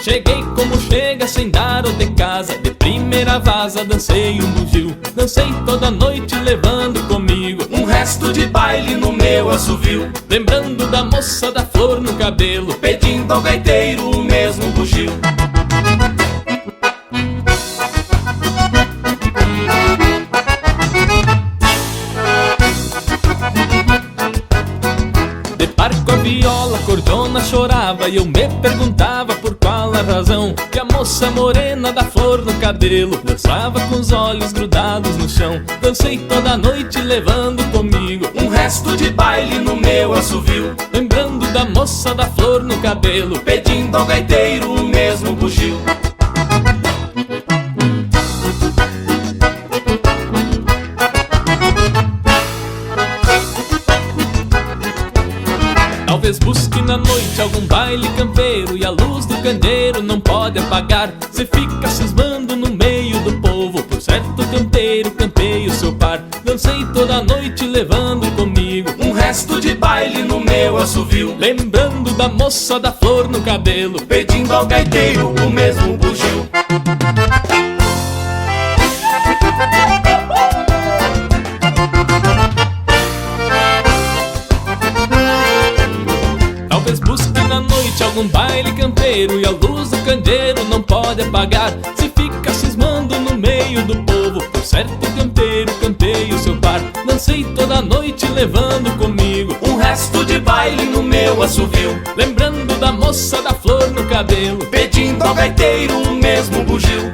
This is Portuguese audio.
Cheguei como chega sem dar o de casa, de primeira vaza dancei um bugio. Dancei toda noite levando comigo um resto de baile no meu assovio. lembrando da moça da flor no cabelo, Pedindo ao gaiteiro o mesmo bugio. de par com a viola, a cordona chorava e eu me perguntava por qual a razão que a moça morena da flor no cabelo dançava com os olhos grudados no chão. Dancei toda noite levando comigo um resto de baile no meu assovio, lembrando da moça da flor no cabelo, pedindo ao gaiteiro o mesmo bugio. talvez busque na noite algum baile campeiro e a luz do candeeiro não pode apagar. Se fica cismando no meio do povo, por certo campeiro campei o seu par. Dancei toda noite levando comigo um resto de baile no meu assovio, lembrando da moça da flor no cabelo, pedindo ao gaiteiro o mesmo bugio. talvez busque na noite algum baile campeiro e a luz do candeeiro não pode apagar. Se fica cismando no meio do povo, por certo campeiro cantei o seu par. Dancei toda noite levando comigo um resto de baile no meu assovio, lembrando da moça da flor no cabelo, pedindo ao gaiteiro o mesmo bugio.